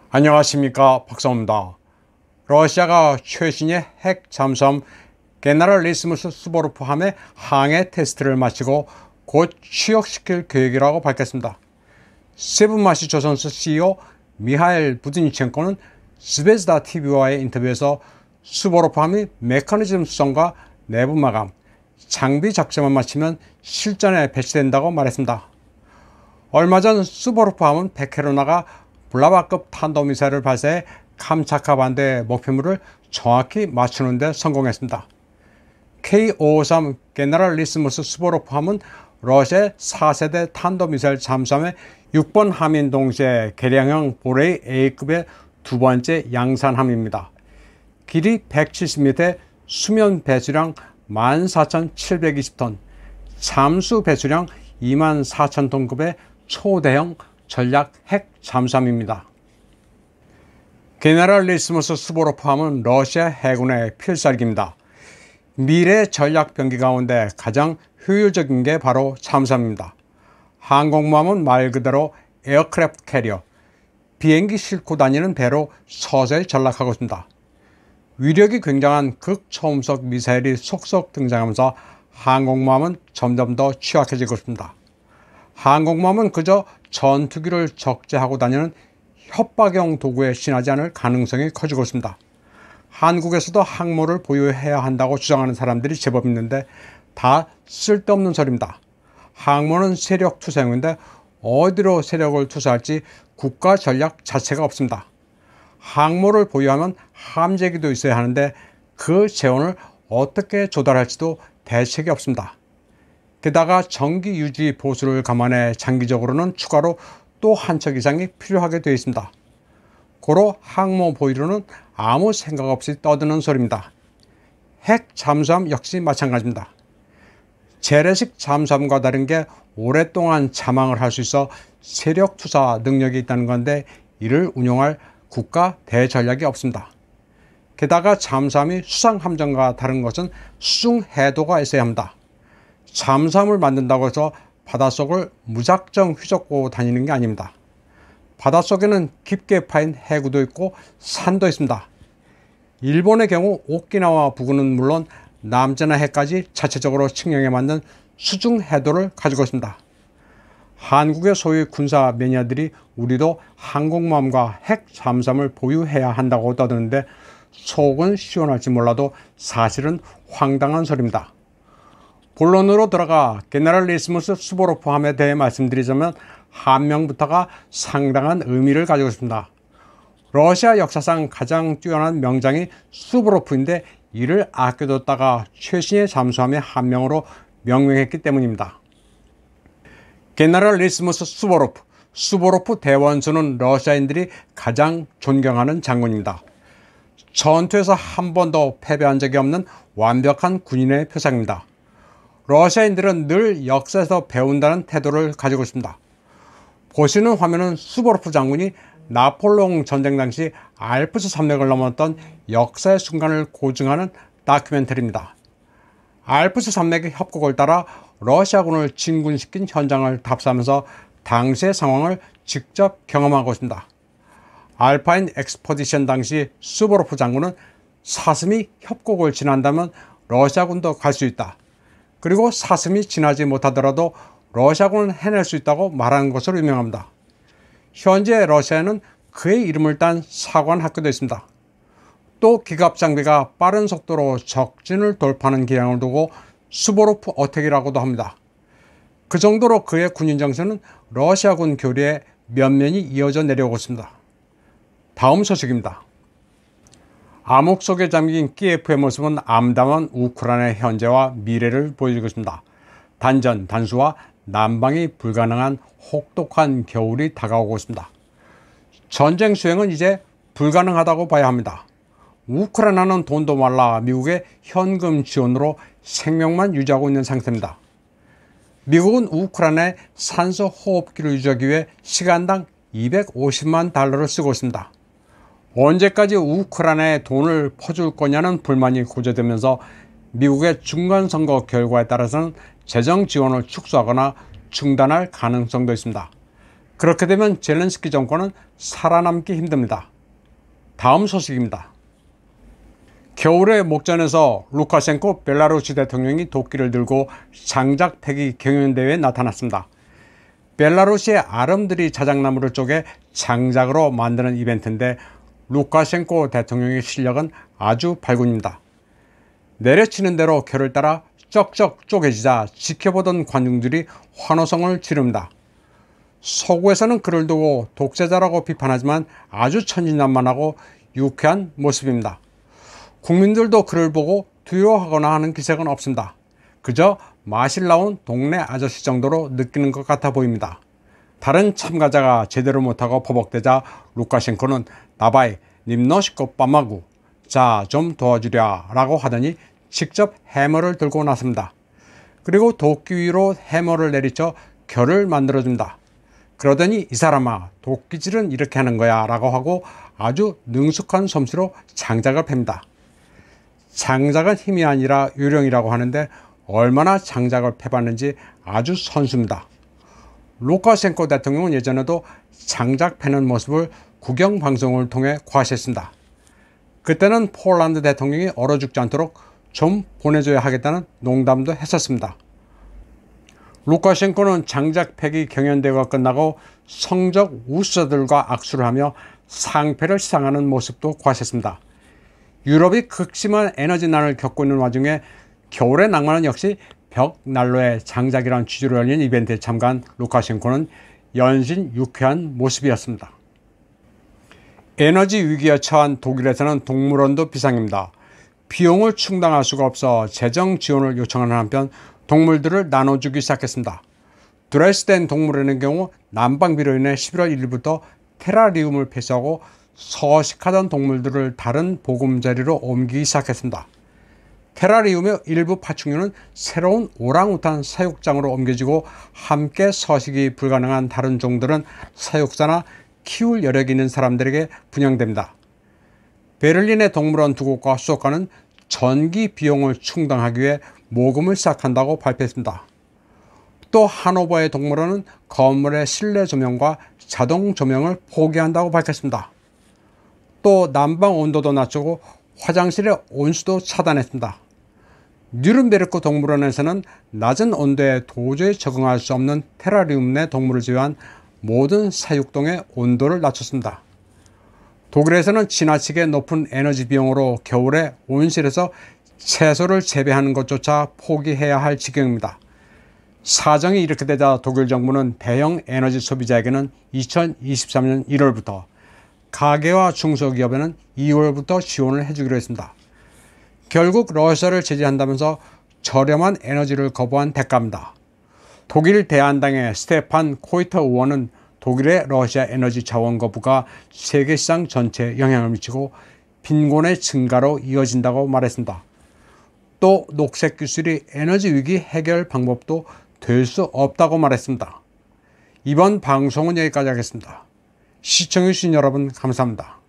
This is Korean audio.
안녕하십니까, 박사입니다. 러시아가 최신의 핵 잠수함 게나랄리시무스 수보로프함의 항해 테스트를 마치고 곧 취역시킬 계획이라고 밝혔습니다. 세븐마시 조선스 CEO 미하일 부드니첸코는 스베즈다 TV와의 인터뷰에서 수보로프함이 메커니즘 수정과 내부 마감, 장비 작전만 마치면 실전에 배치된다고 말했습니다. 얼마 전 수보로프함은 베케로나가 블라바급 탄도미사일을 발사해 캄차카 반도의 목표물을 정확히 맞추는 데 성공했습니다. K553 게나랄리시무스 수보로프함은 러시아의 4세대 탄도미사일 잠수함의 6번 함인 동시에 개량형 보레이 A급의 두 번째 양산함입니다. 길이 170m, 수면 배수량 14,720톤, 잠수 배수량 24,000톤급의 초대형 전략 핵 잠수함입니다. 게나랄리시무스 수보로프함은 러시아 해군의 필살기입니다. 미래 전략 병기 가운데 가장 효율적인 게 바로 잠수함입니다. 항공모함은 말 그대로 에어크래프트 캐리어, 비행기 싣고 다니는 배로 서서히 전락하고 있습니다. 위력이 굉장한 극초음속 미사일이 속속 등장하면서 항공모함은 점점 더 취약해지고 있습니다. 항공모함은 그저 전투기를 적재하고 다니는 협박용 도구에 지나지 않을 가능성이 커지고 있습니다. 한국에서도 항모를 보유해야 한다고 주장하는 사람들이 제법 있는데 다 쓸데없는 소리입니다. 항모는 세력 투사용인데 어디로 세력을 투사할지 국가 전략 자체가 없습니다. 항모를 보유하면 함재기도 있어야 하는데 그 재원을 어떻게 조달할지도 대책이 없습니다. 게다가 정기 유지 보수를 감안해 장기적으로는 추가로 또 한 척 이상이 필요하게 되어 있습니다. 고로 항모 보유로는 아무 생각 없이 떠드는 소리입니다. 핵 잠수함 역시 마찬가지입니다. 재래식 잠수함과 다른 게 오랫동안 잠항을 할 수 있어 세력 투사 능력이 있다는 건데 이를 운용할 국가 대전략이 없습니다. 게다가 잠수함이 수상함정과 다른 것은 수중 해도가 있어야 합니다. 잠수함을 만든다고 해서 바닷속을 무작정 휘젓고 다니는 게 아닙니다. 바닷속에는 깊게 파인 해구도 있고 산도 있습니다. 일본의 경우 오키나와 부근은 물론 남제나 해까지 자체적으로 측량해 만든 수중 해도를 가지고 있습니다. 한국의 소위 군사 매니아들이 우리도 항공모함과 핵 잠수함을 보유해야 한다고 떠드는데 속은 시원할지 몰라도 사실은 황당한 소리입니다. 본론으로 들어가 게나랄리시무스 수보로프함에 대해 말씀드리자면 함명부터가 상당한 의미를 가지고 있습니다. 러시아 역사상 가장 뛰어난 명장이 수보로프인데 이를 아껴뒀다가 최신의 잠수함의 한 명으로 명명했기 때문입니다. 게나랄리시무스 수보로프, 수보로프 대원수는 러시아인들이 가장 존경하는 장군입니다. 전투에서 한 번도 패배한 적이 없는 완벽한 군인의 표상입니다. 러시아인들은 늘 역사에서 배운다는 태도를 가지고 있습니다. 보시는 화면은 수보로프 장군이 나폴레옹 전쟁 당시 알프스 산맥을 넘었던 역사의 순간을 고증하는 다큐멘터리입니다. 알프스 산맥의 협곡을 따라 러시아군을 진군시킨 현장을 답사하면서 당시의 상황을 직접 경험하고 있습니다. 알파인 엑스퍼디션 당시 수보로프 장군은 사슴이 협곡을 지난다면 러시아군도 갈 수 있다. 그리고 사슴이 지나지 못하더라도 러시아군은 해낼 수 있다고 말하는 것으로 유명합니다. 현재 러시아에는 그의 이름을 딴 사관 학교도 있습니다. 또 기갑 장비가 빠른 속도로 적진을 돌파하는 기량을 두고 수보로프 어택이라고도 합니다. 그 정도로 그의 군인 정신은 러시아군 교리에 면면이 이어져 내려오고 있습니다. 다음 소식입니다. 암흑 속에 잠긴 키예프의 모습은 암담한 우크라이나의 현재와 미래를 보여주고 있습니다. 단전, 단수와 난방이 불가능한 혹독한 겨울이 다가오고 있습니다. 전쟁 수행은 이제 불가능하다고 봐야 합니다. 우크라이나는 돈도 말라 미국의 현금 지원으로 생명만 유지하고 있는 상태입니다. 미국은 우크라이나의 산소 호흡기를 유지하기 위해 시간당 250만 달러를 쓰고 있습니다. 언제까지 우크라이나에 돈을 퍼줄 거냐는 불만이 고조되면서 미국의 중간선거 결과에 따라서는 재정 지원을 축소하거나 중단할 가능성도 있습니다. 그렇게 되면 젤렌스키 정권은 살아남기 힘듭니다. 다음 소식입니다. 겨울에 목전에서 루카셴코 벨라루스 대통령이 도끼를 들고 장작 패기 경연대회에 나타났습니다. 벨라루스의 아름드리 자작나무를 쪼개 장작으로 만드는 이벤트인데 루카셴코 대통령의 실력은 아주 발군입니다. 내려치는 대로 결을 따라 쩍쩍 쪼개지자 지켜보던 관중들이 환호성을 지릅니다. 서구에서는 그를 두고 독재자라고 비판하지만 아주 천진난만하고 유쾌한 모습입니다. 국민들도 그를 보고 두려워하거나 하는 기색은 없습니다. 그저 마실 나온 동네 아저씨 정도로 느끼는 것 같아 보입니다. 다른 참가자가 제대로 못하고 버벅대자 루카셴코는 나바이 님노시코 빠마구 자 좀 도와주랴 라고 하더니 직접 해머를 들고 나섭니다. 그리고 도끼 위로 해머를 내리쳐 결을 만들어줍니다. 그러더니 이 사람아 도끼질은 이렇게 하는 거야 라고 하고 아주 능숙한 솜씨로 장작을 팹니다. 장작은 힘이 아니라 요령이라고 하는데 얼마나 장작을 패봤는지 아주 선수입니다. 루카셴코 대통령은 예전에도 장작 패는 모습을 국영방송을 통해 과시했습니다. 그때는 폴란드 대통령이 얼어 죽지 않도록 좀 보내줘야 하겠다는 농담도 했었습니다. 루카셴코는 장작 패기 경연대회가 끝나고 성적 우수자들과 악수를 하며 상패를 시상하는 모습도 과시했습니다. 유럽이 극심한 에너지난을 겪고 있는 와중에 겨울의 낭만은 역시 벽난로의 장작이라는 주제로 열린 이벤트에 참가한 루카셴코는 연신 유쾌한 모습이었습니다. 에너지 위기에 처한 독일에서는 동물원도 비상입니다. 비용을 충당할 수가 없어 재정 지원을 요청하는 한편 동물들을 나눠주기 시작했습니다. 드레스덴 동물원의 경우 난방비로 인해 11월 1일부터 테라리움을 폐쇄하고 서식하던 동물들을 다른 보금자리로 옮기기 시작했습니다. 테라리움의 일부 파충류는 새로운 오랑우탄 사육장으로 옮겨지고 함께 서식이 불가능한 다른 종들은 사육사나 키울 여력이 있는 사람들에게 분양됩니다. 베를린의 동물원 두 곳과 수족관은 전기 비용을 충당하기 위해 모금을 시작한다고 발표했습니다. 또 하노버의 동물원은 건물의 실내 조명과 자동 조명을 포기한다고 밝혔습니다. 또 난방 온도도 낮추고 화장실의 온수도 차단했습니다. 뉘른베르크 동물원에서는 낮은 온도에 도저히 적응할 수 없는 테라리움 내 동물을 제외한 모든 사육동의 온도를 낮췄습니다. 독일에서는 지나치게 높은 에너지 비용으로 겨울에 온실에서 채소를 재배하는 것조차 포기해야 할 지경입니다. 사정이 이렇게 되자 독일 정부는 대형 에너지 소비자에게는 2023년 1월부터 가계와 중소기업에는 2월부터 지원을 해주기로 했습니다. 결국 러시아를 제재한다면서 저렴한 에너지를 거부한 대가입니다. 독일 대한당의 스테판 코이터 의원은 독일의 러시아 에너지 자원 거부가 세계 시장 전체에 영향을 미치고 빈곤의 증가로 이어진다고 말했습니다. 또 녹색 기술이 에너지 위기 해결 방법도 될 수 없다고 말했습니다. 이번 방송은 여기까지 하겠습니다. 시청해주신 여러분 감사합니다.